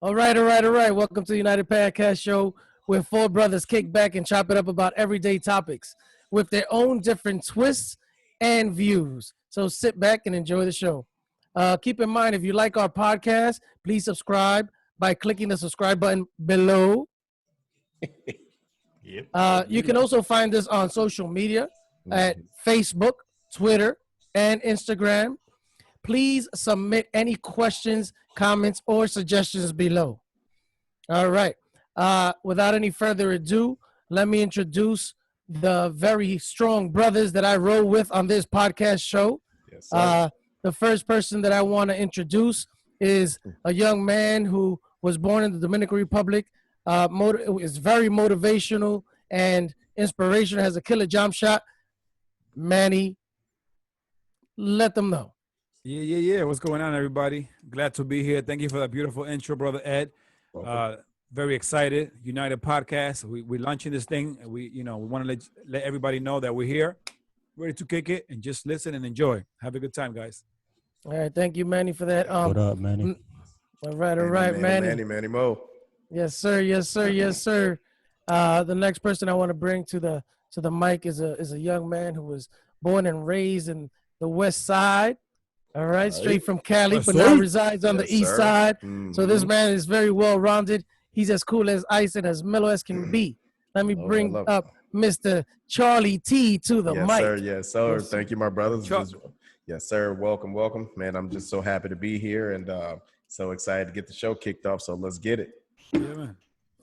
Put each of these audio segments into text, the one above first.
All right, all right, all right. Welcome to the United Podcast Show, where four brothers kick back and chop it up about everyday topics with their own different twists and views. So sit back and enjoy the show. Keep in mind, if you like our podcast, please subscribe by clicking the subscribe button below. Yep. You can also find us on social media at Facebook, Twitter, and Instagram. Please submit any questions, comments, or suggestions below. All right. Without any further ado, let me introduce the very strong brothers that I roll with on this podcast show. Yes, sir. The first person that I want to introduce is a young man who was born in the Dominican Republic. Is very motivational and inspirational, has a killer jump shot. Manny, let them know. Yeah. What's going on, everybody? Glad to be here. Thank you for that beautiful intro, Brother Ed. Very excited. United Podcast. We're launching this thing. We want to let everybody know that we're here, ready to kick it, and just listen and enjoy. Have a good time, guys. All right, thank you, Manny, for that. What up, Manny? All right, Manny. Manny Mo. Yes, sir. The next person I want to bring to the mic is a young man who was born and raised in the West Side. All right, straight from Cali, but now resides on the East Side. So this man is very well rounded. He's as cool as ice and as mellow as can be. Let me bring up Mr. Charlie T to the mic. Yes, sir. Thank you, my brothers. Yes, sir. Welcome. Man, I'm just so happy to be here and so excited to get the show kicked off. So let's get it. Yeah, man.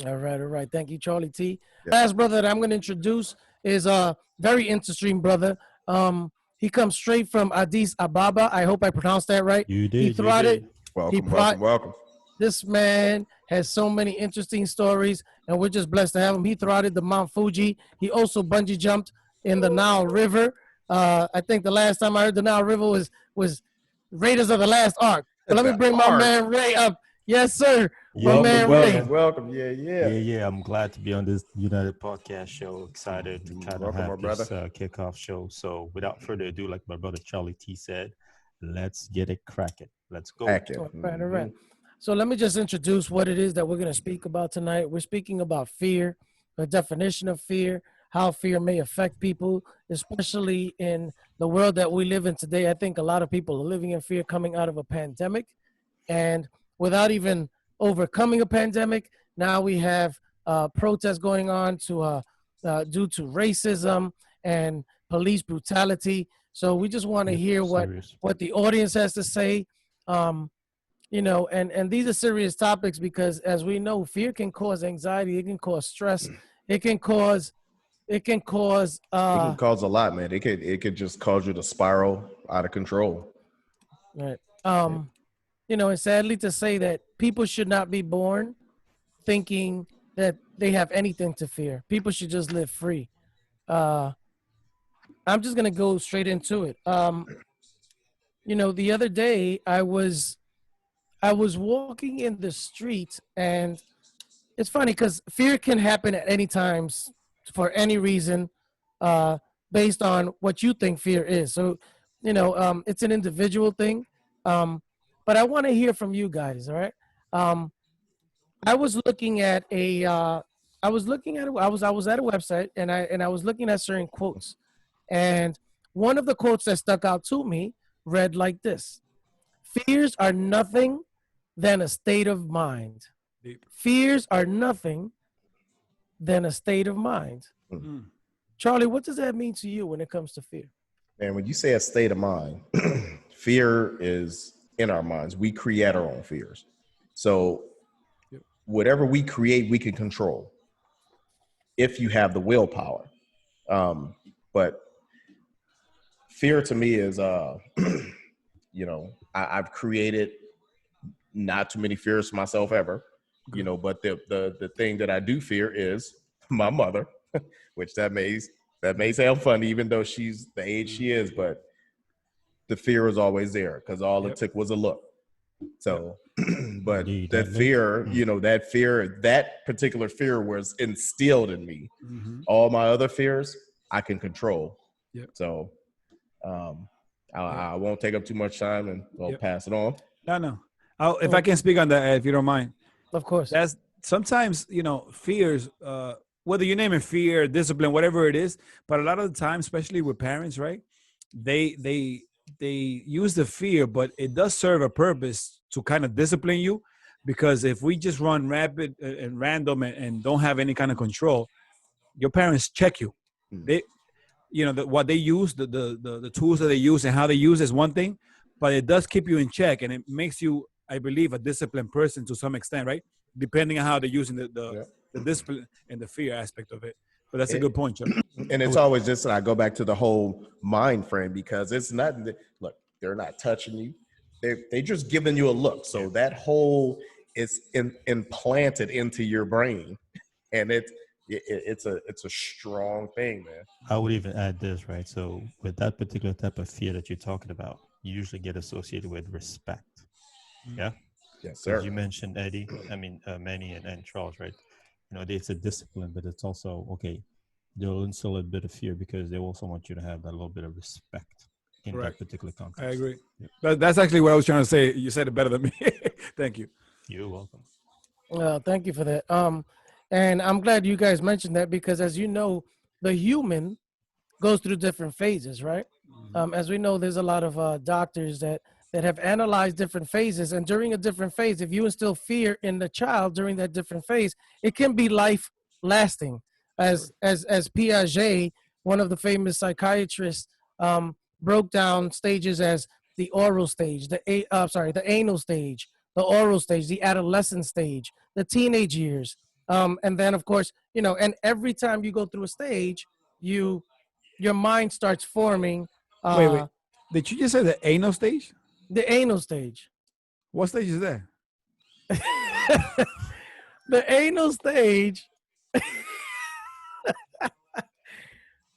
All right. Thank you, Charlie T. Yeah. Last brother that I'm going to introduce is a very interesting brother. He comes straight from Addis Ababa. I hope I pronounced that right. You did. Welcome. This man has so many interesting stories, and we're just blessed to have him. He throttled the Mount Fuji. He also bungee jumped in the Nile River. I think the last time I heard the Nile River was Raiders of the Lost Ark. So let me bring my man Ray up. Yes, sir. Welcome. Yeah. I'm glad to be on this United Podcast Show. Excited to kind of have this kickoff show. So without further ado, like my brother Charlie T said, let's get it cracking. Let's go. All right. So let me just introduce what it is that we're going to speak about tonight. We're speaking about fear, the definition of fear, how fear may affect people, especially in the world that we live in today. I think a lot of people are living in fear coming out of a pandemic. And without even overcoming a pandemic, now we have protests going on due to racism and police brutality. So we just want to hear what the audience has to say. And these are serious topics because, as we know, fear can cause anxiety. It can cause stress. It can cause a lot, man. It could just cause you to spiral out of control. Right. And sadly to say that people should not be born thinking that they have anything to fear. People should just live free. I'm just going to go straight into it. The other day I was walking in the street, and it's funny because fear can happen at any times for any reason based on what you think fear is. So, it's an individual thing. But I want to hear from you guys, all right? I was at a website and I was looking at certain quotes. And one of the quotes that stuck out to me read like this: fears are nothing than a state of mind. Fears are nothing than a state of mind. Mm-hmm. Charlie, what does that mean to you when it comes to fear? Man, when you say a state of mind, fear is in our minds. We create our own fears. So whatever we create, we can control if you have the willpower. But fear to me is, I've created not too many fears myself ever, but the thing that I do fear is my mother, which that may sound funny, even though she's the age she is, but the fear was always there because all it took was a look. So, but that particular fear was instilled in me. Mm-hmm. All my other fears, I can control. Yep. So, I won't take up too much time and I'll pass it on. No. If I can speak on that, if you don't mind. Of course. That's sometimes, fears, whether you name it fear, discipline, whatever it is, but a lot of the time, especially with parents, right? They use the fear, but it does serve a purpose to kind of discipline you, because if we just run rapid and random and don't have any kind of control, your parents check you. They, what they use, the tools that they use and how they use is one thing, but it does keep you in check, and it makes you, I believe, a disciplined person to some extent, right? Depending on how they're using the discipline and the fear aspect of it. But that's a good point, Chuck. And it's always just, I go back to the whole mind frame, because it's not, look, they're not touching you. They just giving you a look. So that whole is implanted into your brain, and it's a strong thing, man. I would even add this, right? So with that particular type of fear that you're talking about, you usually get associated with respect. Yeah. Yes, sir. As you mentioned, Eddie, Manny and Charles, right? It's a discipline, but it's also, okay, they'll instill a bit of fear because they also want you to have that little bit of respect in that particular context. I agree. Yeah. That's actually what I was trying to say. You said it better than me. Thank you. You're welcome. Thank you for that. And I'm glad you guys mentioned that, because as you know, the human goes through different phases, right? As we know, there's a lot of doctors that have analyzed different phases, and during a different phase, if you instill fear in the child during that different phase, it can be life lasting. As Piaget, one of the famous psychiatrists, broke down stages as the oral stage, the anal stage, the oral stage, the adolescent stage, the teenage years, and then of course, and every time you go through a stage, your mind starts forming. Wait. Did you just say the anal stage? The anal stage. What stage is that? The anal stage.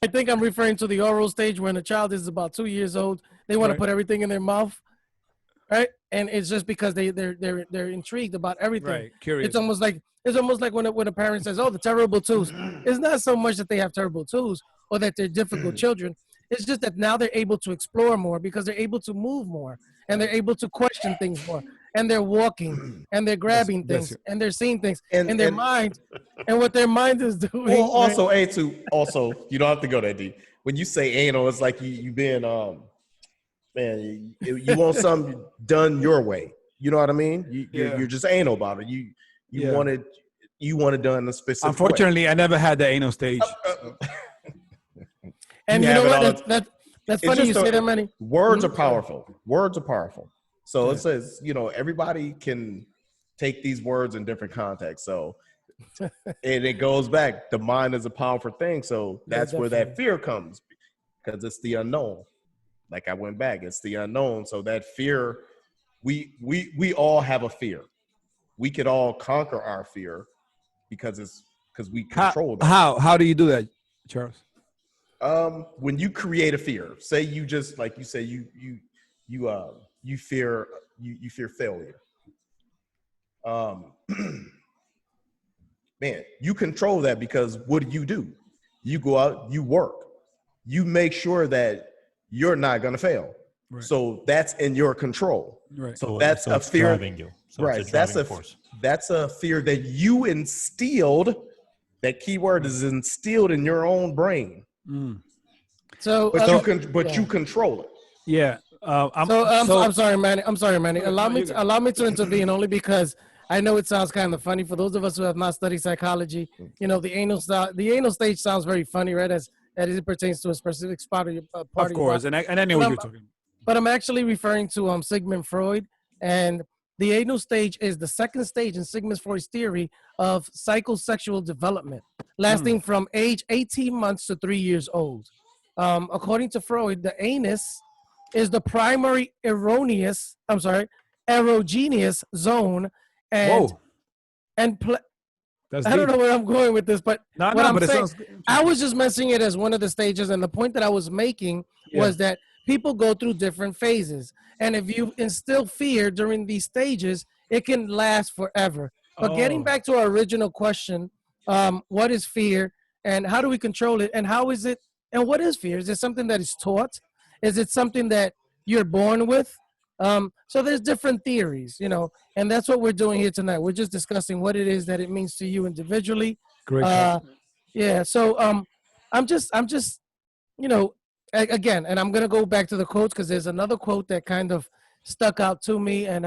I think I'm referring to the oral stage, when a child is about 2 years old. They want to put everything in their mouth, right? And it's just because they're intrigued about everything. Right, curious. It's almost like when a parent says, "Oh, the terrible twos." It's not so much that they have terrible twos or that they're difficult children. It's just that now they're able to explore more, because they're able to move more, and they're able to question things more, and they're walking, and they're grabbing things, and they're seeing things in their mind, and what their mind is doing. Well, also, also, you don't have to go that deep. When you say anal, it's like you being man, you want something done your way. You know what I mean? You're just anal about it. You want it done a specific. Unfortunately, way. I never had the anal stage. And you know what? That's funny you say that, Manny. Words are powerful. Words are powerful. So it says, everybody can take these words in different contexts. So, and it goes back. The mind is a powerful thing. So that's where that fear comes, because it's the unknown. Like I went back, it's the unknown. So that fear, we all have a fear. We could all conquer our fear because we control that. How do you do that, Charles? When you create a fear, say you just, like you say, you fear failure. Man, you control that, because what do? You go out, you work, you make sure that you're not going to fail. Right. So that's in your control. Right. So that's a fear. Driving you. So right. That's a fear that you instilled. That keyword is instilled in your own brain. So, but you control it. Yeah. I'm sorry, Manny. Allow me to intervene, only because I know it sounds kind of funny for those of us who have not studied psychology. The anal stage sounds very funny, right? As it pertains to a specific spot of your part. Of course, and I know what you're talking about. But I'm actually referring to Sigmund Freud, and the anal stage is the second stage in Sigmund Freud's theory of psychosexual development, lasting from age 18 months to 3 years old. According to Freud, the anus is the primary erogenous zone, and I don't know where I'm going with this, but I was just mentioning it as one of the stages, and the point that I was making was that people go through different phases, and if you instill fear during these stages, it can last forever. But getting back to our original question, what is fear, and how do we control it, and how is it, and what is fear? Is it something that is taught? Is it something that you're born with? So there's different theories, and that's what we're doing here tonight. We're just discussing what it is that it means to you individually. Great topic. Yeah. So I'm just again, and I'm gonna go back to the quotes because there's another quote that kind of stuck out to me, and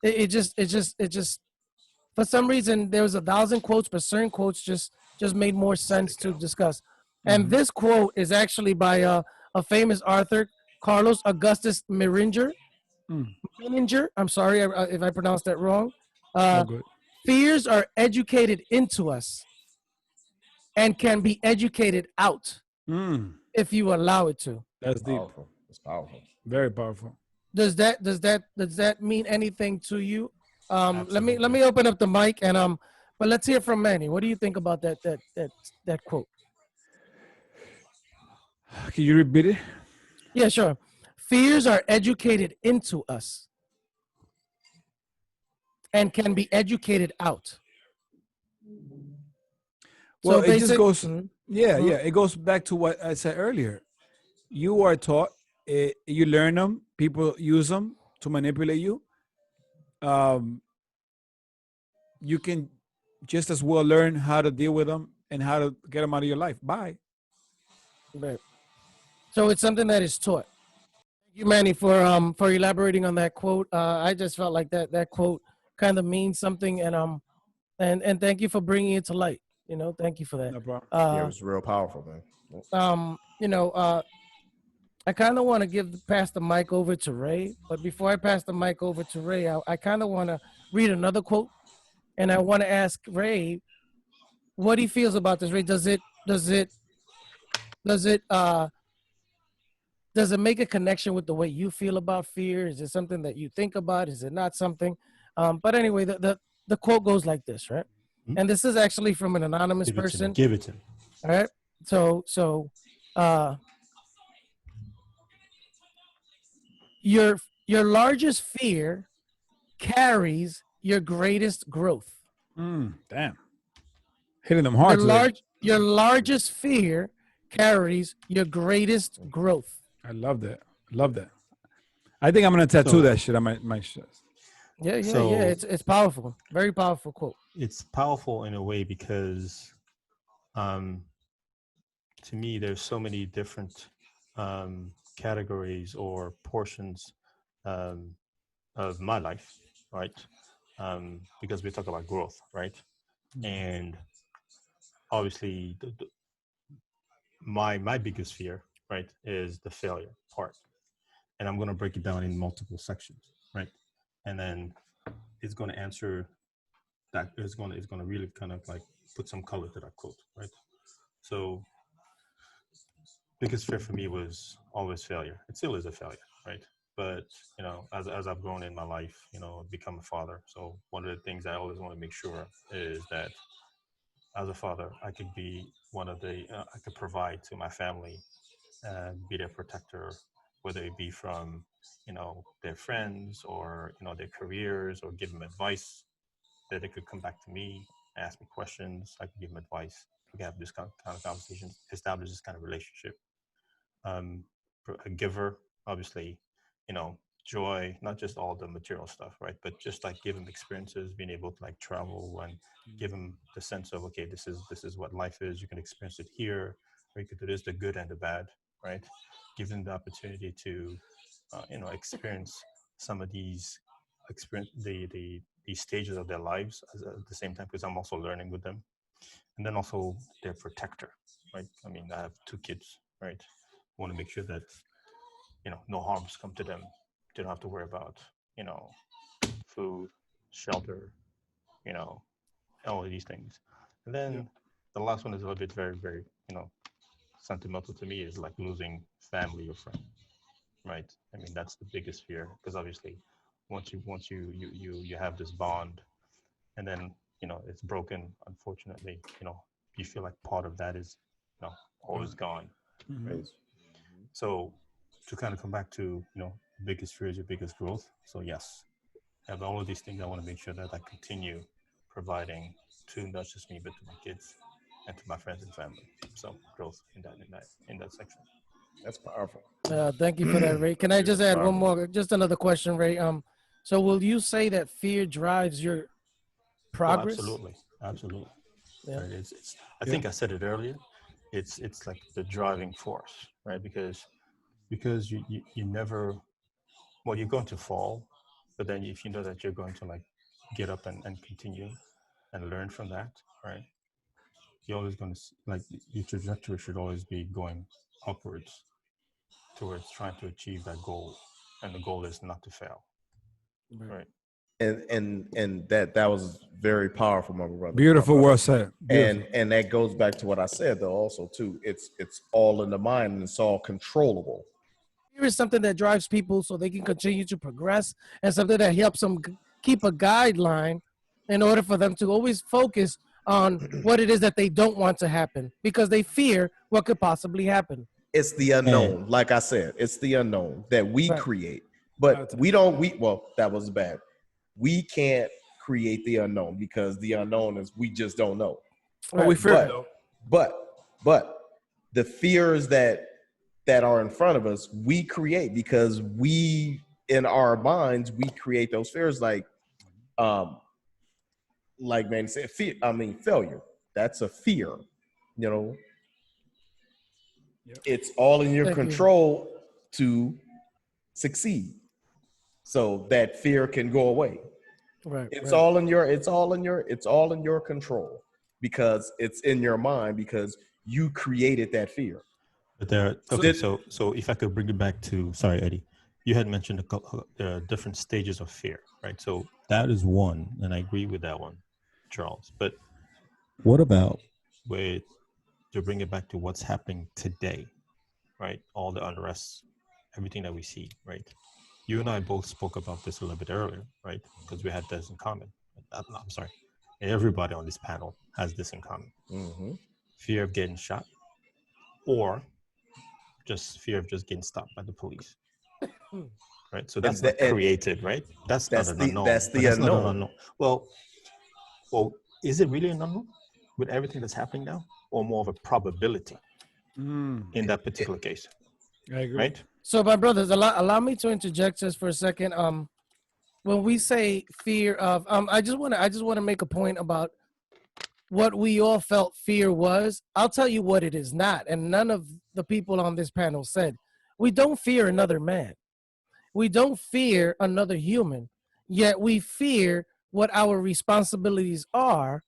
it just for some reason there was 1,000 quotes, but certain quotes just made more sense to discuss. And this quote is actually by a famous author, Carlos Augustus Meringer. Meringer, I'm sorry if I pronounced that wrong. No good. Fears are educated into us and can be educated out if you allow it to. That's deep. Powerful. It's powerful. Very powerful. Does that mean anything to you? Let me open up the mic and but let's hear from Manny. What do you think about that quote? Can you repeat it? Yeah, sure. Fears are educated into us and can be educated out. Well, So it just goes. yeah. It goes back to what I said earlier. You are taught. You learn them. People use them to manipulate you. You can just as well learn how to deal with them and how to get them out of your life. Bye. Right. So it's something that is taught. Thank you, Manny, for elaborating on that quote. I just felt like that quote kind of means something, and thank you for bringing it to light. Thank you for that. No problem. Yeah, it was real powerful, man. I kind of want to pass the mic over to Ray, but before I pass the mic over to Ray, I kind of want to read another quote, and I want to ask Ray what he feels about this. Ray, does it make a connection with the way you feel about fear? Is it something that you think about? Is it not something? But anyway, the quote goes like this, right? And this is actually from an anonymous person. Give it to me. All right. So your largest fear carries your greatest growth. Damn. Hitting them hard. Your largest fear carries your greatest growth. I love that. I think I'm gonna tattoo that shit on my chest. Yeah. It's powerful. Very powerful quote. It's powerful in a way because, to me, there's so many different categories or portions of my life, right? Because we talk about growth, right? And obviously, my biggest fear, right, is the failure part, and I'm going to break it down in multiple sections, right? And then it's going to answer that. It's going to really kind of like put some color to that quote, right? So, biggest fear for me was always failure. It still is a failure, right? But as I've grown in my life, become a father. So one of the things I always want to make sure is that as a father, I could be I could provide to my family, be their protector, whether it be from, their friends or, their careers, or give them advice that they could come back to me, ask me questions. I could give them advice. We can have this kind of conversations, establish this kind of relationship. A giver, obviously, joy, not just all the material stuff, right? But just like give them experiences, being able to like travel and give them the sense of, okay, this is what life is. You can experience it here, or you could do this, the good and the bad, right? Give them the opportunity to, experience some of these these stages of their lives at the same time, because I'm also learning with them. And then also their protector, right? I mean, I have 2 kids, right? I want to make sure that, no harms come to them. They don't have to worry about, food, shelter, all of these things. And then the last one is a little bit very, very, sentimental to me, is like losing family or friend, right? I mean, that's the biggest fear, because obviously once you have this bond, and then, it's broken, unfortunately, you feel like part of that is, always gone. Right? So to kind of come back to, biggest fear is your biggest growth. So yes, I have all of these things. I want to make sure that I continue providing to not just me, but to my kids and to my friends and family. So growth in that section. That's powerful. Thank you for that, Ray. Can I just add one Powerful. more, just another question, Ray? So will you say that fear drives your Oh, progress? absolutely, absolutely. Yeah. Right? I think I said it earlier. It's like the driving force, right? Because you never, well, you're going to fall, but then if you know that you're going to like get up and continue and learn from that, right? You're always going to like your trajectory should always be going upwards towards trying to achieve that goal, and the goal is not to fail, right? And that was very powerful, my brother. Beautiful, well said. Beautiful. And that goes back to what I said though also too. It's all in the mind and it's all controllable. Fear is something that drives people so they can continue to progress, and something that helps them keep a guideline in order for them to always focus on what it is that they don't want to happen because they fear what could possibly happen. It's the unknown. Like I said, it's the unknown that we Right. create. But that was bad. We can't create the unknown because the unknown is we just don't know. But we fear it, though. But the fears that are in front of us, we create because we in our minds we create those fears like man said, failure. That's a fear. You know, it's all in your control to succeed. So that fear can go away. Right. It's all in your control because it's in your mind because you created that fear. But so if I could bring it back to, sorry, Eddie, you had mentioned different stages of fear, right? So that is one, and I agree with that one, Charles. But what about to bring it back to what's happening today, right? All the unrest, everything that we see, right? You and I both spoke about this a little bit earlier, right? Because we had this in common. I'm sorry. Everybody on this panel has this in common. Mm-hmm. Fear of getting shot, or just fear of just getting stopped by the police. Right? So that's not created, right? That's not an unknown. That's the unknown. Not an unknown. Well, is it really an unknown with everything that's happening now, or more of a probability in that particular case? I agree. Right? So, my brothers, allow me to interject just for a second. When we say fear of, I just want to make a point about what we all felt fear was. I'll tell you what it is not, and none of the people on this panel said. We don't fear another man. We don't fear another human. Yet we fear what our responsibilities are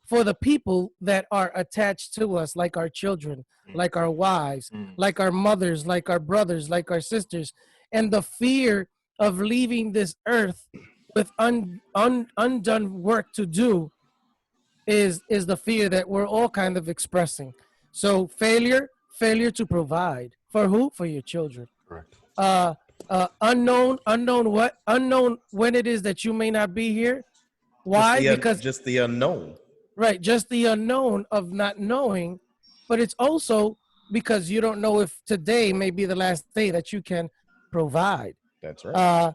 for the people that are attached to us, like our children, like our wives, like our mothers, like our brothers, like our sisters, and the fear of leaving this earth with undone work to do is the fear that we're all kind of expressing. So failure to provide for who? For your children. Correct. Unknown when it is that you may not be here. Why? Because just the unknown. Right, just the unknown of not knowing, but it's also because you don't know if today may be the last day that you can provide. That's right.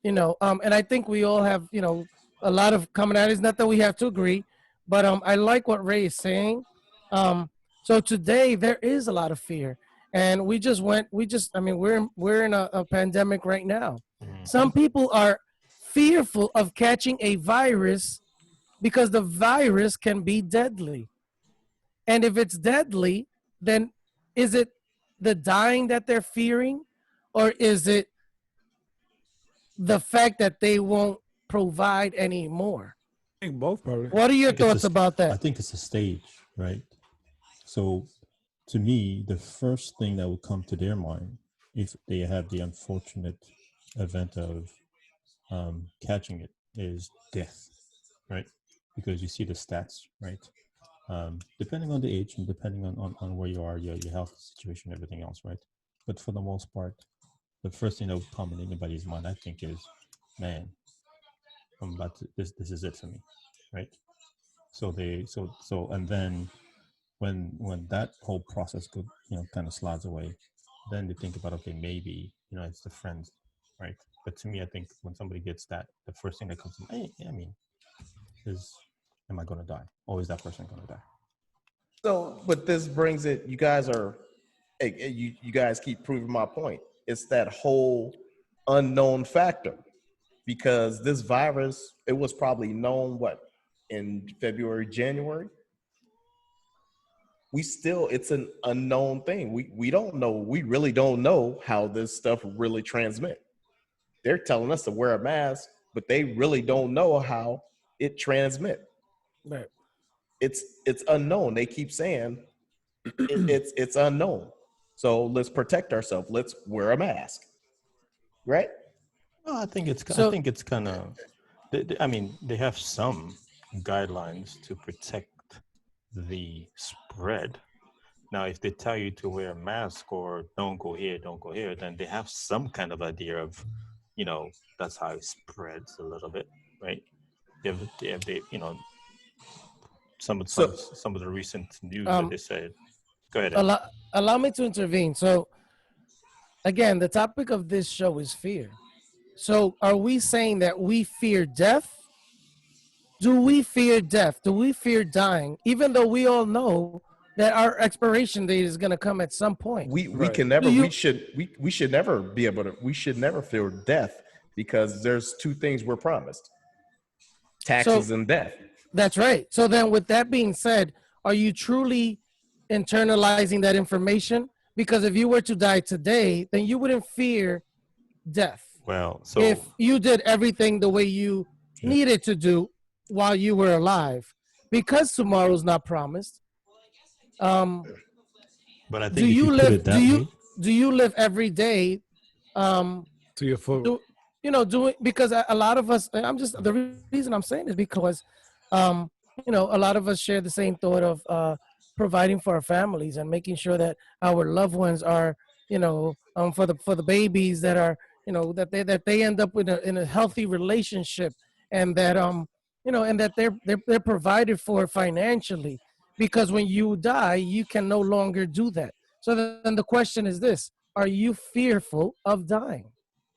And I think we all have, a lot of commonalities. Not that we have to agree, but I like what Ray is saying. So today there is a lot of fear, and we're in a pandemic right now. Some people are fearful of catching a virus because the virus can be deadly. And if it's deadly, then is it the dying that they're fearing, or is it the fact that they won't provide anymore? I think both, probably. What are your thoughts about that? I think it's a stage, right? So to me, the first thing that would come to their mind if they have the unfortunate event of catching it is death, right? Because you see the stats, right? Depending on the age and depending on where you are, your health situation, everything else, right? But for the most part, the first thing that would come in anybody's mind, I think, is, man, I'm about to, this is it for me, right? And then when that whole process kind of slides away, then they think about, okay, maybe it's the friends, right? But to me, I think when somebody gets that, the first thing that comes to me, is, am I going to die, or is that person going to die? So, but this brings it. You guys are you guys keep proving my point. It's that whole unknown factor, because this virus, it was probably known in February, January. It's an unknown thing. We don't know. We really don't know how this stuff really transmit. They're telling us to wear a mask, but they really don't know how it transmit. Right. It's unknown. They keep saying it's unknown. So let's protect ourselves. Let's wear a mask. Right? Well, I think it's kind of. I mean, they have some guidelines to protect the spread. Now, if they tell you to wear a mask or don't go here, then they have some kind of idea of, that's how it spreads a little bit, right? Some of the recent news that they said. Go ahead. Allow me to intervene. So, again, the topic of this show is fear. So, are we saying that we fear death? Do we fear death? Do we fear dying? Even though we all know that our expiration date is going to come at some point. We can never. We should never be able to. We should never fear death, because there's two things we're promised: taxes and death. That's right. So then, with that being said, are you truly internalizing that information? Because if you were to die today, then you wouldn't fear death. Well, so if you did everything the way you needed to do while you were alive, because tomorrow's not promised. But I think do you live? Do you live every day? To your full. Doing, because a lot of us. The reason I'm saying is because, a lot of us share the same thought of providing for our families and making sure that our loved ones are, for the babies that are, that they end up in a healthy relationship, and that and that they're provided for financially, because when you die, you can no longer do that. So then the question is this: are you fearful of dying?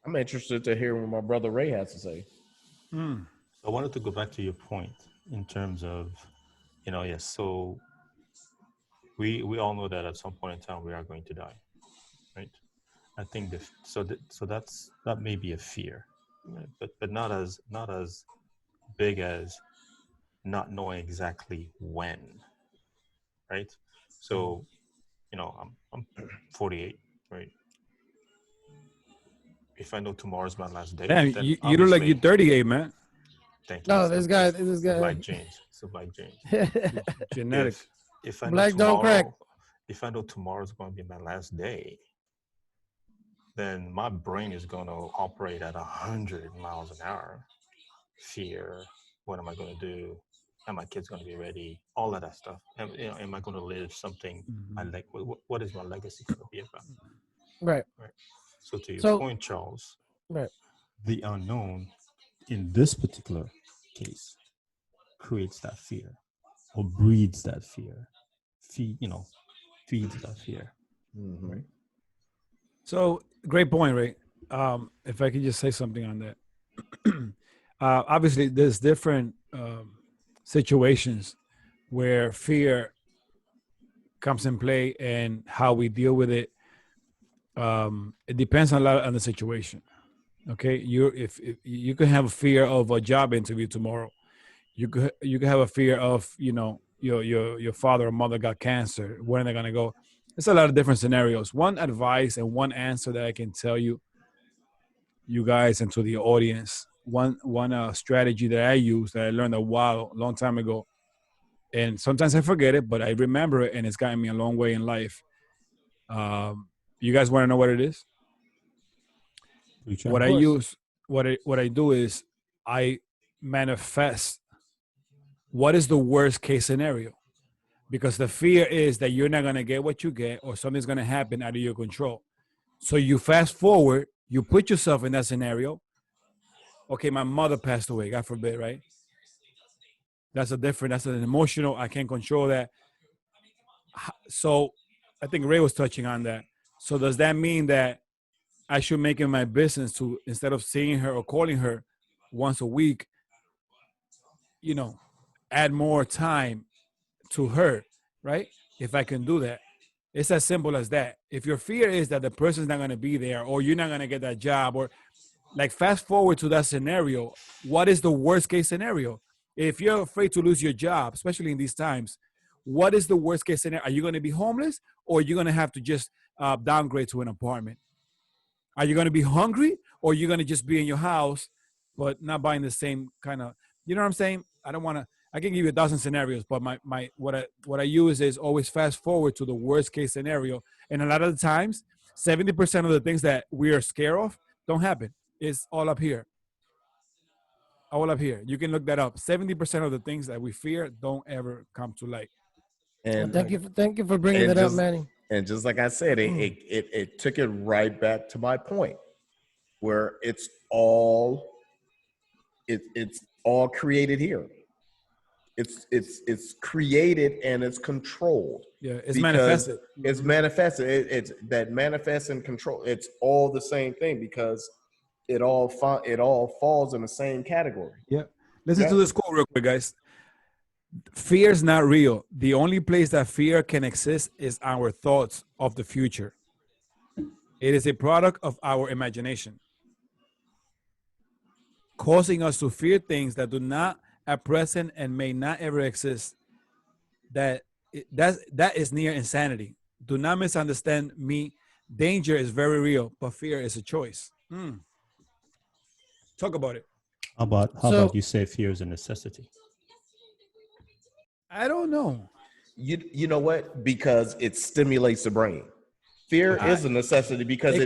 I'm interested to hear what my brother Ray has to say. I wanted to go back to your point in terms of, yes. So we all know that at some point in time we are going to die, right? I think that may be a fear, right? but not as big as not knowing exactly when, right? So, I'm 48, right? If I know tomorrow's my last day, damn, you look like you're 38, man. Thank you. No, this guy. Black James. So Black James. Genetic. If I know Black don't crack. If I know tomorrow's going to be my last day, then my brain is going to operate at 100 miles an hour. Fear. What am I going to do? Are my kids going to be ready? All of that stuff. Am I going to live something? What is my legacy going to be about? Right. So to your point, Charles, right. The unknown in this particular case creates that fear, or breeds that fear. Feeds that fear. Mm-hmm. Right. So great point, Ray. If I could just say something on that. Obviously, there's different situations where fear comes in play, and how we deal with it. It depends a lot on the situation. Okay, if you can have a fear of a job interview tomorrow, you could have a fear of your father or mother got cancer. When are they gonna go? There's a lot of different scenarios. One advice and one answer that I can tell you guys and to the audience. One strategy that I use that I learned a long time ago, and sometimes I forget it, but I remember it, and it's gotten me a long way in life. You guys want to know what it is? What I use, what I do is I manifest what is the worst case scenario, because the fear is that you're not going to get what you get, or something's going to happen out of your control. So you fast forward, you put yourself in that scenario. Okay, my mother passed away, God forbid, right? That's an emotional, I can't control that. So I think Ray was touching on that. So does that mean that I should make it my business to, instead of seeing her or calling her once a week, add more time to her, right? If I can do that. It's as simple as that. If your fear is that the person's not going to be there, or you're not going to get that job, or like fast forward to that scenario, what is the worst case scenario? If you're afraid to lose your job, especially in these times, what is the worst case scenario? Are you going to be homeless, or are you going to have to just downgrade to an apartment? Are you going to be hungry, or are you going to just be in your house, but not buying the same kind of, you know what I'm saying? I don't want to, I can give you a dozen scenarios, but what I use is always fast forward to the worst case scenario. And a lot of the times, 70% of the things that we are scared of don't happen. It's all up here. All up here. You can look that up. 70% of the things that we fear don't ever come to light. And thank you for bringing that up, Manny. And just like I said, it took it right back to my point, where it's all created here. It's created and it's controlled. Yeah, it's manifested. It's manifested. It's that manifest and control. It's all the same thing because it all falls in the same category. Yeah. Listen to this quote real quick, guys. Fear is not real. The only place that fear can exist is our thoughts of the future. It is a product of our imagination, causing us to fear things that do not at present and may not ever exist. That is near insanity. Do not misunderstand me. Danger is very real, but fear is a choice. Talk about it. How about you say fear is a necessity? I don't know. You know what? Because it stimulates the brain. Fear is a necessity because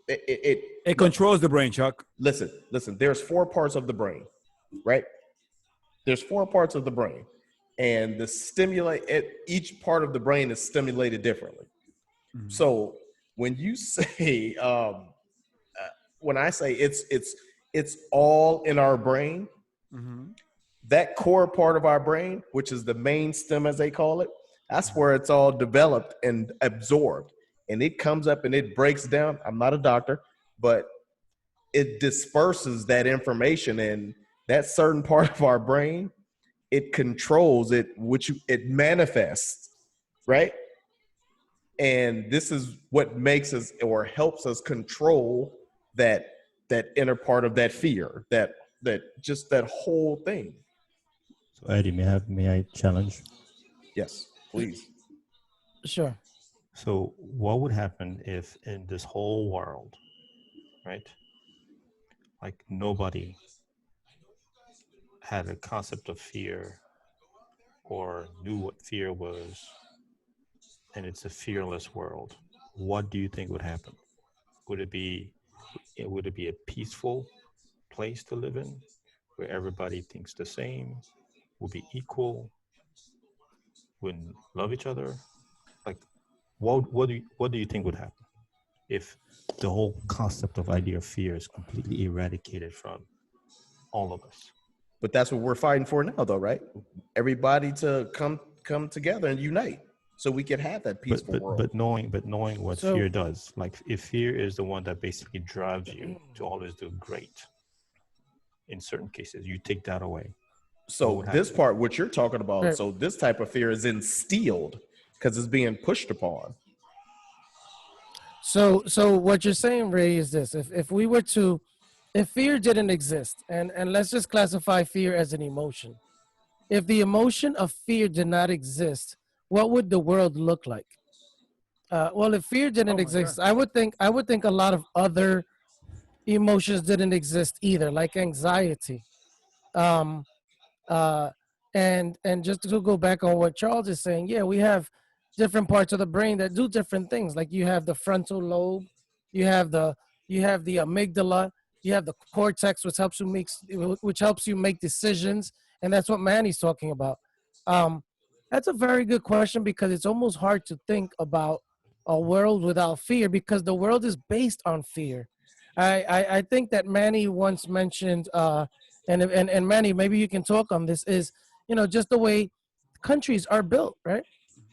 it controls the brain, Chuck. Listen. There's 4 parts of the brain, right? There's 4 parts of the brain, and each part of the brain is stimulated differently. Mm-hmm. So when you say, when I say it's all in our brain, mm-hmm. that core part of our brain, which is the main stem, as they call it, that's where it's all developed and absorbed. And it comes up and it breaks down. I'm not a doctor, but it disperses that information, and that certain part of our brain, it controls it, it manifests, right? And this is what makes us or helps us control that inner part of that fear, that whole thing. So Eddie, may I challenge? Yes, please. Sure. So what would happen if in this whole world, right, like nobody had a concept of fear or knew what fear was, and it's a fearless world? What do you think would happen? Would it be a peaceful place to live in, where everybody thinks the same, will be equal, would love each other? Like, what do you think would happen if the whole concept of idea of fear is completely eradicated from all of us? But that's what we're fighting for now, though, right? Everybody to come together and unite, so we can have that peaceful world. But knowing what fear does, like if fear is the one that basically drives you to always do great, in certain cases, you take that away. So this part, what you're talking about, right. So this type of fear is instilled because it's being pushed upon. So what you're saying, Ray, is this: if fear didn't exist, and let's just classify fear as an emotion. If the emotion of fear did not exist, what would the world look like? Well, if fear didn't exist, God. I would think a lot of other emotions didn't exist either, like anxiety. And just to go back on what Charles is saying, yeah, we have different parts of the brain that do different things. Like you have the frontal lobe, you have the amygdala, you have the cortex, which helps you make decisions, and that's what Manny's talking about. That's a very good question, because it's almost hard to think about a world without fear, because the world is based on fear. I think that Manny once mentioned, and Manny, maybe you can talk on this, is, just the way countries are built, right?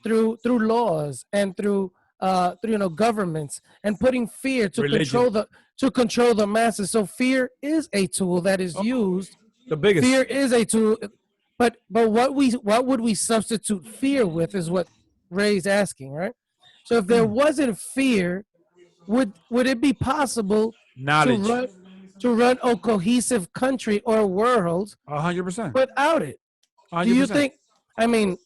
Through laws and through governments, and putting fear to control the masses. So fear is a tool that is used. The biggest fear is a tool, but what would we substitute fear with is what Ray's asking, right? So if there wasn't fear, would it be possible Knowledge. to run a cohesive country or world 100%. without it? 100%. Do you think? I mean,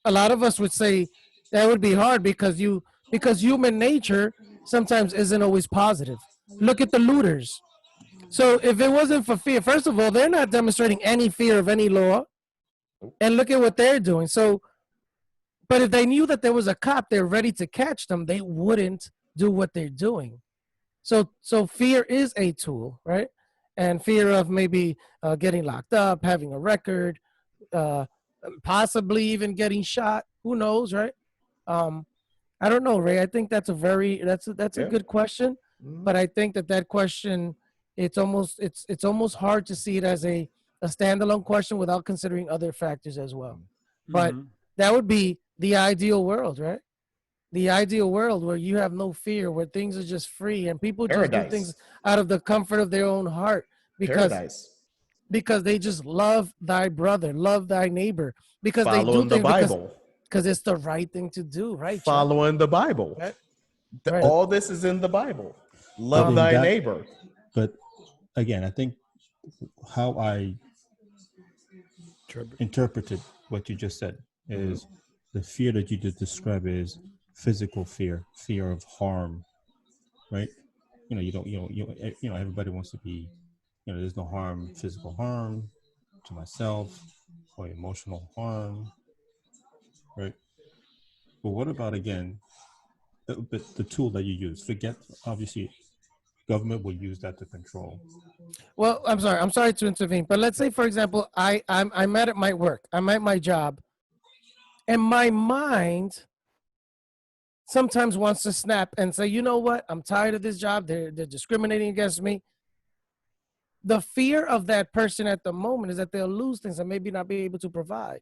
a lot of us would say that would be hard because human nature sometimes isn't always positive. Look at the looters. So if it wasn't for fear, first of all, they're not demonstrating any fear of any law, and look at what they're doing. So, but if they knew that there was a cop, they're ready to catch them, they wouldn't do what they're doing. So fear is a tool, right? And fear of maybe getting locked up, having a record, uh, possibly even getting shot. Who knows, right? I don't know, Ray. I think that's a good question, but I think that question, it's almost hard to see it as a standalone question without considering other factors as well. But that would be the ideal world, right? The ideal world where you have no fear, where things are just free and people just do things out of the comfort of their own heart because they just love thy brother, love thy neighbor, because following they do the things Bible. because it's the right thing to do, right? Following the Bible. Right. All this is in the Bible. Love thy neighbor. But again, I think how I interpreted what you just said is the fear that you just described is physical fear, fear of harm, right? Everybody wants to be, there's no harm, physical harm to myself or emotional harm, right? But what about, again, the tool that you use? Forget, obviously, government will use that to control. Well, I'm sorry to intervene, but let's say, for example, I'm at my work, I'm at my job, and my mind sometimes wants to snap and say, you know what, I'm tired of this job, they're discriminating against me. The fear of that person at the moment is that they'll lose things and maybe not be able to provide.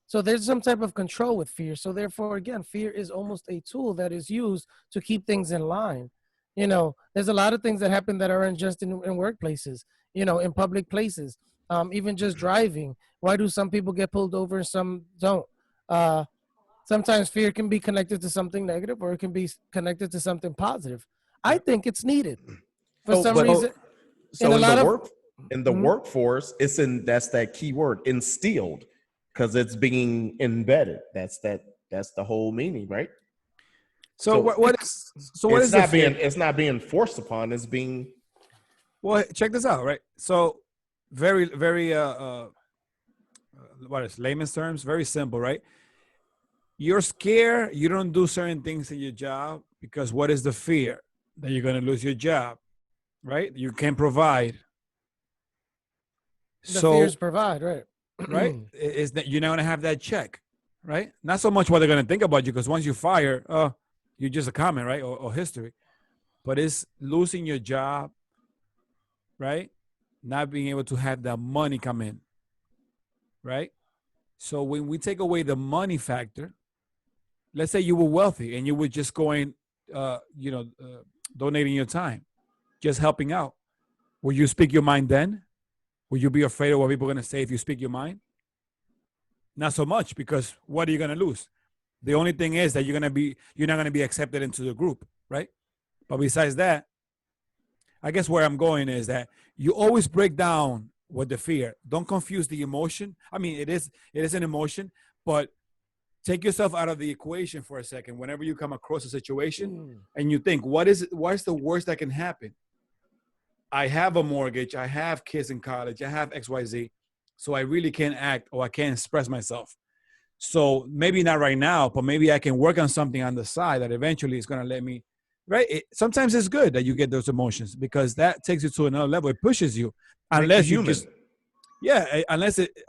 So there's some type of control with fear. So therefore, again, fear is almost a tool that is used to keep things in line. There's a lot of things that happen that are unjust in workplaces, in public places, even just driving. Why do some people get pulled over and some don't? Sometimes fear can be connected to something negative or it can be connected to something positive. I think it's needed for some reason. So in the workforce, that's that key word, instilled, because it's being embedded. That's the whole meaning, right? So it's not being forced upon, it's being. Well, check this out, right? So very, very what is layman's terms? Very simple, right? You're scared, you don't do certain things in your job because what is the fear? That you're gonna lose your job, right? You can't provide. The fears provide, right? Right? Is that you're not gonna have that check, right? Not so much what they're gonna think about you, because once you fire, you're just a comment, right? Or history. But it's losing your job, right? Not being able to have that money come in, right? So when we take away the money factor, let's say you were wealthy and you were just going, donating your time, just helping out. Will you speak your mind then? Will you be afraid of what people are going to say if you speak your mind? Not so much, because what are you going to lose? The only thing is that you're not going to be accepted into the group, right? But besides that, I guess where I'm going is that you always break down with the fear. Don't confuse the emotion. I mean, it is an emotion, but take yourself out of the equation for a second. Whenever you come across a situation and you think, what's the worst that can happen? I have a mortgage, I have kids in college, I have XYZ, so I really can't act or I can't express myself. So maybe not right now, but maybe I can work on something on the side that eventually is going to let me, right? Sometimes it's good that you get those emotions because that takes you to another level. It pushes you. Unless you just,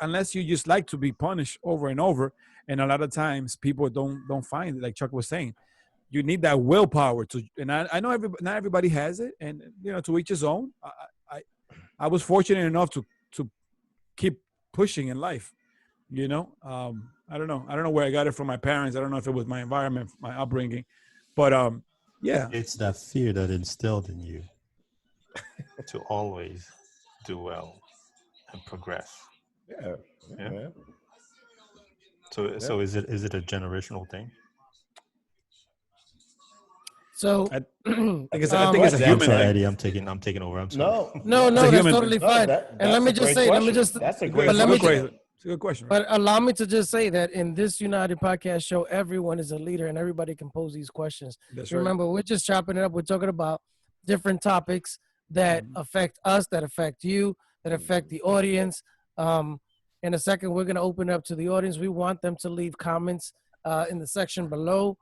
unless you just like to be punished over and over. And a lot of times people don't find it, like Chuck was saying. You need that willpower to, and I know not everybody has it, and to each his own. I was fortunate enough to keep pushing in life. I don't know where I got it from my parents. I don't know if it was my environment, my upbringing, but it's that fear that instilled in you to always do well and progress. So is it a generational thing? So I think it's a I'm human sorry, thing. Eddie. I'm taking over. I'm sorry. no, That's a that's human totally thing. fine. And let me just say, That's a great but let me question. It's a good question. but allow me to just say that in this United Podcast show, everyone is a leader and everybody can pose these questions. That's right. Remember, we're just chopping it up. We're talking about different topics that affect us, that affect you, that affect the audience. In a second, we're going to open up to the audience. We want them to leave comments in the section below.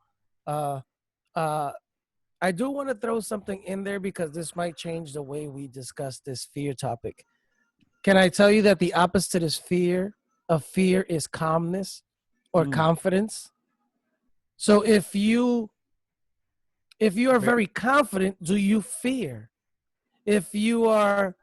I do want to throw something in there because this might change the way we discuss this fear topic. Can I tell you that the opposite is fear? Of fear is calmness or confidence. So if you are very confident, do you fear? If you are,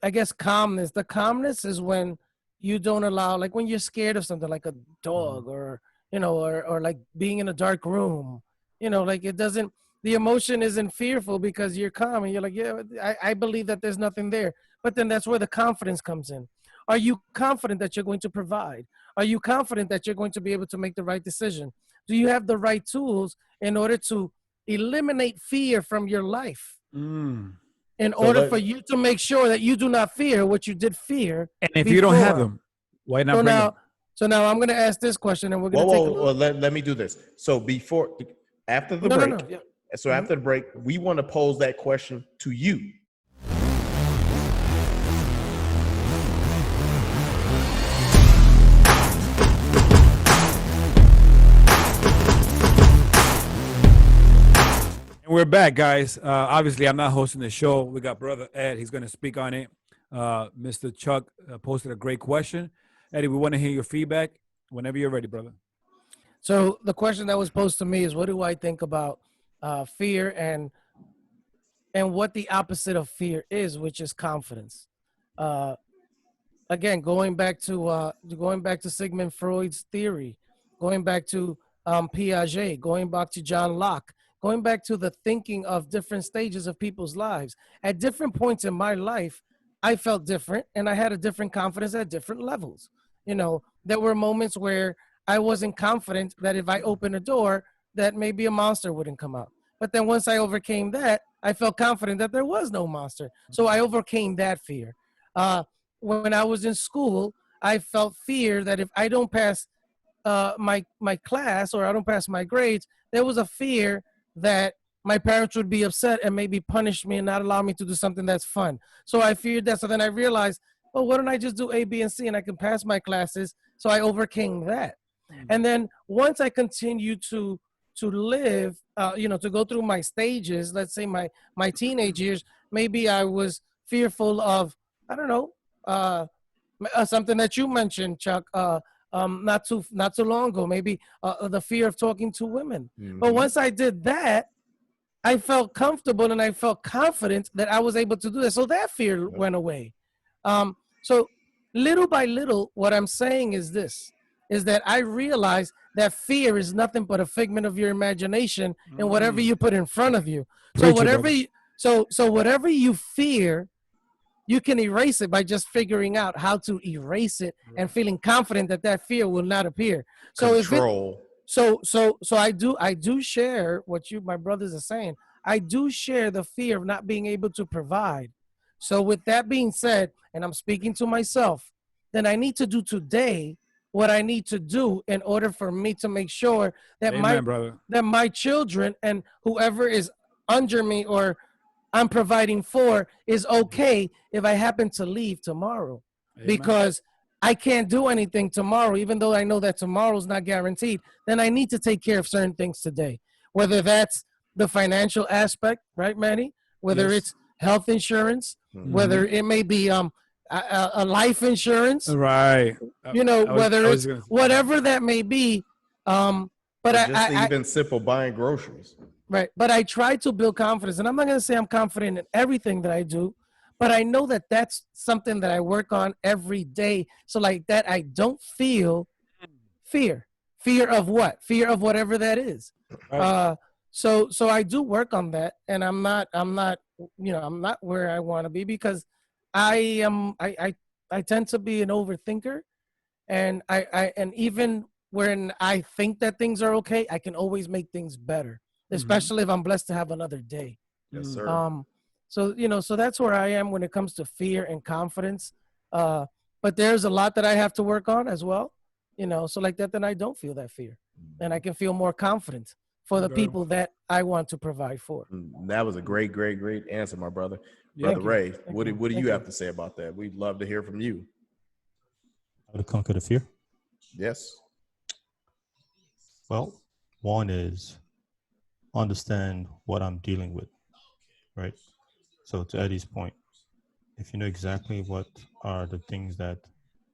I guess, calmness. The calmness is when you don't allow, like when you're scared of something, like a dog, or or like being in a dark room. Like it doesn't. The emotion isn't fearful because you're calm and you're like, yeah, I believe that there's nothing there. But then that's where the confidence comes in. Are you confident that you're going to provide? Are you confident that you're going to be able to make the right decision? Do you have the right tools in order to eliminate fear from your life? In order for you to make sure that you do not fear what you did fear. And if you don't have them, why not bring them? So now I'm going to ask this question, and we're going to take a look. Let me do this. So after the break, so after the break, we want to pose that question to you. We're back, guys. Obviously, I'm not hosting the show. We got Brother Ed. He's going to speak on it. Mr. Chuck posted a great question. Eddie, we want to hear your feedback whenever you're ready, brother. So the question that was posed to me is, what do I think about fear and what the opposite of fear is, which is confidence? Again, going back to Sigmund Freud's theory, going back to Piaget, going back to John Locke, going back to the thinking of different stages of people's lives. At different points in my life, I felt different and I had a different confidence at different levels. There were moments where I wasn't confident that if I opened a door, that maybe a monster wouldn't come out. But then once I overcame that, I felt confident that there was no monster. So I overcame that fear. When I was in school, I felt fear that if I don't pass my class or I don't pass my grades, there was a fear that my parents would be upset and maybe punish me and not allow me to do something that's fun. So I feared that. So then I realized, well, why don't I just do A, B, and C and I can pass my classes? So I overcame that. And then once I continued to live, to go through my stages, let's say my teenage years, maybe I was fearful of, I don't know, something that you mentioned, Chuck, not too long ago, maybe the fear of talking to women. But once I did that, I felt comfortable and I felt confident that I was able to do that. So that fear went away. So little by little, what I'm saying is this, is that I realized that fear is nothing but a figment of your imagination and whatever you put in front of you. So whatever you fear, you can erase it by just figuring out how to erase it and feeling confident that fear will not appear. So Control. So I do share what my brothers are saying. I do share the fear of not being able to provide. So with that being said, and I'm speaking to myself, then I need to do today what I need to do in order for me to make sure that my children and whoever is under me or I'm providing for is okay if I happen to leave tomorrow. Amen. Because I can't do anything tomorrow, even though I know that tomorrow's not guaranteed. Then I need to take care of certain things today, whether that's the financial aspect, right, Manny? Whether it's health insurance, whether it may be a life insurance, right? Whether it's whatever that may be. But even simple buying groceries. Right. But I try to build confidence, and I'm not going to say I'm confident in everything that I do, but I know that that's something that I work on every day. So like that, I don't feel fear. Fear of what? Fear of whatever that is. Right. So I do work on that, and I'm not where I want to be because I tend to be an overthinker, and and even when I think that things are okay, I can always make things better. especially if I'm blessed to have another day. Yes, sir. So, so that's where I am when it comes to fear and confidence. But there's a lot that I have to work on as well, so like that, then I don't feel that fear and I can feel more confident for the people that I want to provide for. That was a great answer, my brother. Brother Ray, what do you have to say about that? We'd love to hear from you. How to conquer the fear? Yes. Well, one is understand what I'm dealing with, right? So to Eddie's point, if you know exactly what are the things that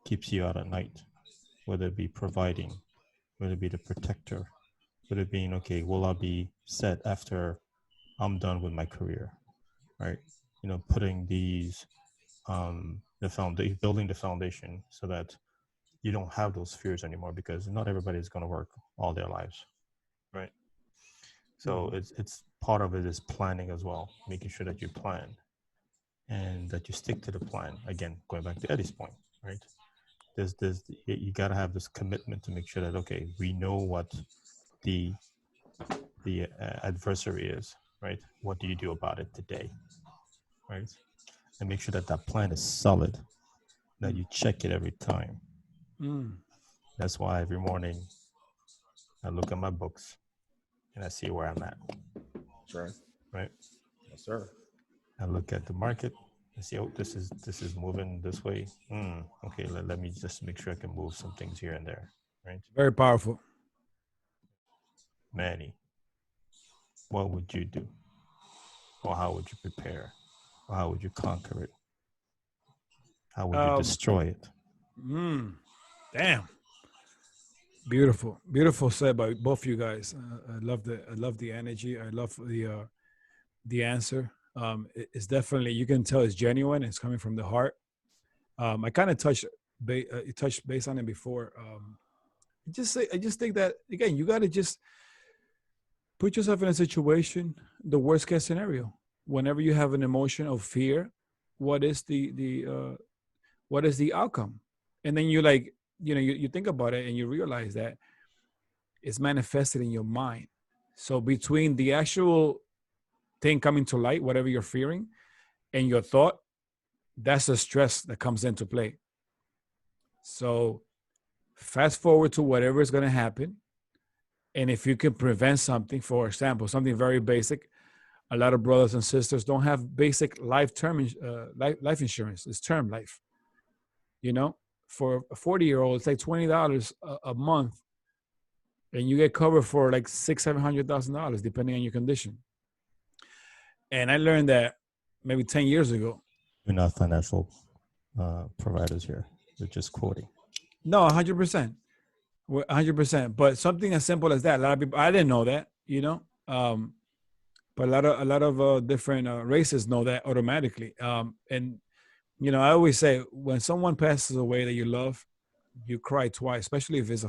keeps you out at night, whether it be providing, whether it be the protector, whether it being, okay, will I be set after I'm done with my career, right? Putting these, building the foundation so that you don't have those fears anymore, because not everybody is going to work all their lives, right? So it's part of it is planning as well, making sure that you plan and that you stick to the plan. Again, going back to Eddie's point, right? You got to have this commitment to make sure that, okay, we know what the adversary is, right? What do you do about it today, right? And make sure that that plan is solid, that you check it every time. That's why every morning I look at my books and I see where I'm at. That's right. Right? Yes, sir. I look at the market and see, oh, this is moving this way. Okay, let me just make sure I can move some things here and there. Right? Very powerful. Manny, what would you do? Or how would you prepare? Or how would you conquer it? How would you destroy it? Damn. Beautiful said by both you guys. I love the energy. I love the answer. It's definitely, you can tell it's genuine. It's coming from the heart. I kind of touched base on it before. I just think that, again, you got to just put yourself in a situation, the worst case scenario. Whenever you have an emotion of fear, what is the outcome? And then you you think about it and you realize that it's manifested in your mind. So between the actual thing coming to light, whatever you're fearing, and your thought, that's the stress that comes into play. So fast forward to whatever is going to happen. And if you can prevent something, for example, something very basic, a lot of brothers and sisters don't have basic life insurance. It's term life. For a 40-year-old, it's like $20 a month, and you get covered for like $600,000-$700,000 depending on your condition. And I learned that maybe 10 years ago. We're not financial providers here. We're just quoting. No, 100%. 100%. But something as simple as that, a lot of people, I didn't know that, but a lot of different races know that automatically. And I always say, when someone passes away that you love, you cry twice, especially if it's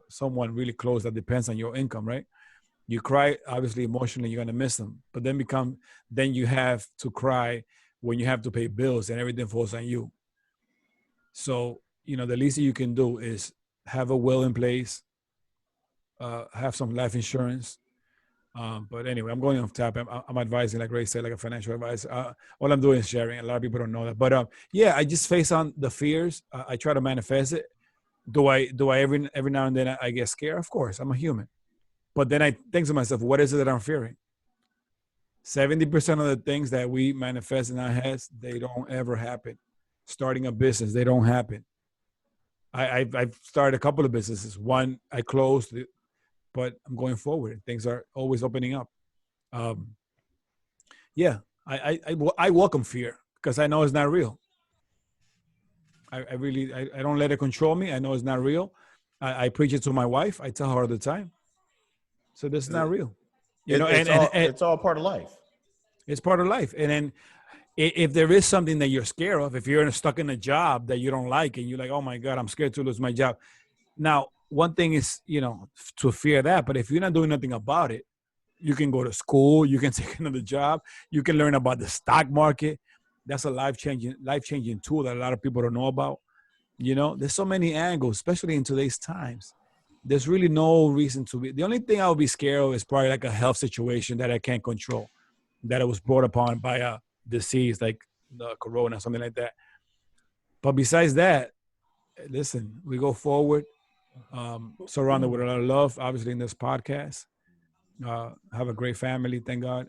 someone really close that depends on your income, right? You cry, obviously, emotionally, you're going to miss them. But then you have to cry when you have to pay bills and everything falls on you. So, the least that you can do is have a will in place, have some life insurance. But anyway, I'm going off topic. I'm advising, like Ray said, like a financial advisor. All I'm doing is sharing. A lot of people don't know that. But I just face on the fears. I try to manifest it. Do I every now and then I get scared? Of course, I'm a human. But then I think to myself, what is it that I'm fearing? 70% of the things that we manifest in our heads, they don't ever happen. Starting a business, they don't happen. I've started a couple of businesses. One, I closed it, but I'm going forward. Things are always opening up. I welcome fear because I know it's not real. I don't let it control me. I know it's not real. I preach it to my wife. I tell her all the time. So this is not real. It's all part of life. It's part of life. And then if there is something that you're scared of, if you're stuck in a job that you don't like and you're like, oh my God, I'm scared to lose my job. Now, one thing is, to fear that, but if you're not doing nothing about it, you can go to school, you can take another job, you can learn about the stock market. That's a life-changing tool that a lot of people don't know about. There's so many angles, especially in today's times. there's really no reason to be. The only thing I would be scared of is probably like a health situation that I can't control, that I was brought upon by a disease like the corona, something like that. But besides that, listen, we go forward, surrounded with a lot of love, obviously in this podcast. Have a great family, thank God.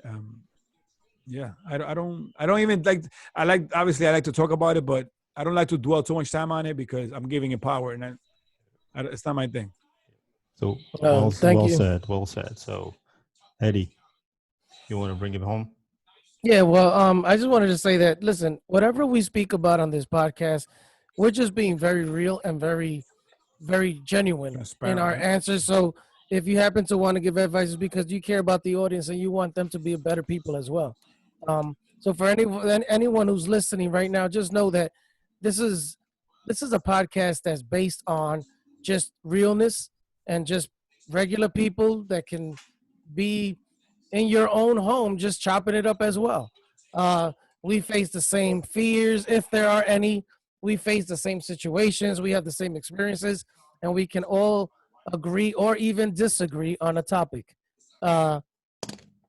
Yeah, I don't even like. I like to talk about it, but I don't like to dwell too much time on it because I'm giving it power, and it's not my thing. So thank you. Well said. So, Eddie, you want to bring it home? Yeah, well, I just wanted to say that, listen, whatever we speak about on this podcast, we're just being very real and very, very genuine in our answers. So if you happen to want to give advice, it's because you care about the audience and you want them to be better people as well. So for anyone who's listening right now, just know that this is a podcast that's based on just realness and just regular people that can be in your own home, just chopping it up as well. We face the same fears, if there are any. We face the same situations. We have the same experiences, and we can all agree or even disagree on a topic.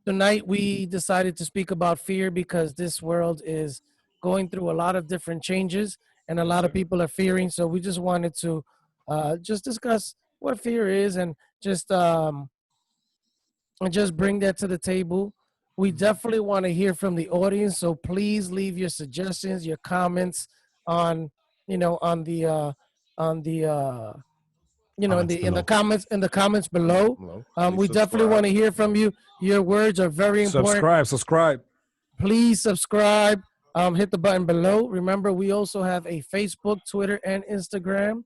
Tonight, we decided to speak about fear because this world is going through a lot of different changes, and a lot of people are fearing. So we just wanted to just discuss what fear is and just bring that to the table. We definitely want to hear from the audience, so please leave your suggestions, your comments on, on the in the comments below. We definitely want to hear from you. Your words are very important. Subscribe. Please subscribe. Hit the button below. Remember, we also have a Facebook, Twitter, and Instagram.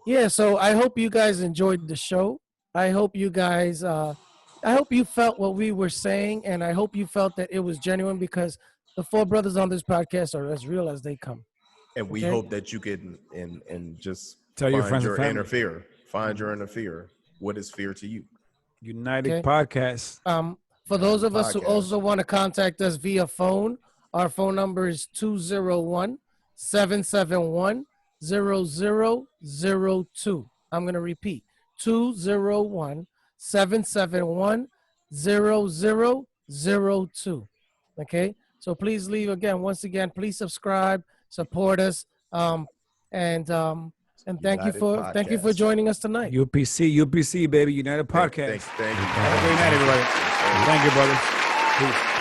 Yeah, so I hope you guys enjoyed the show. I hope you guys, I hope you felt what we were saying, and I hope you felt that it was genuine because the four brothers on this podcast are as real as they come. And we hope that you can and just tell your friends your inner fear. Find your inner fear. What is fear to you? United Podcast. For those of us who also want to contact us via phone, our phone number is 201-771-0002. I'm going to repeat. 201-771-0002. Okay, so please once again, please subscribe, support us, and thank you for joining us tonight. UPC, baby, United Podcast. Thank you. Have a great night, everybody. Thank you, brother. Peace.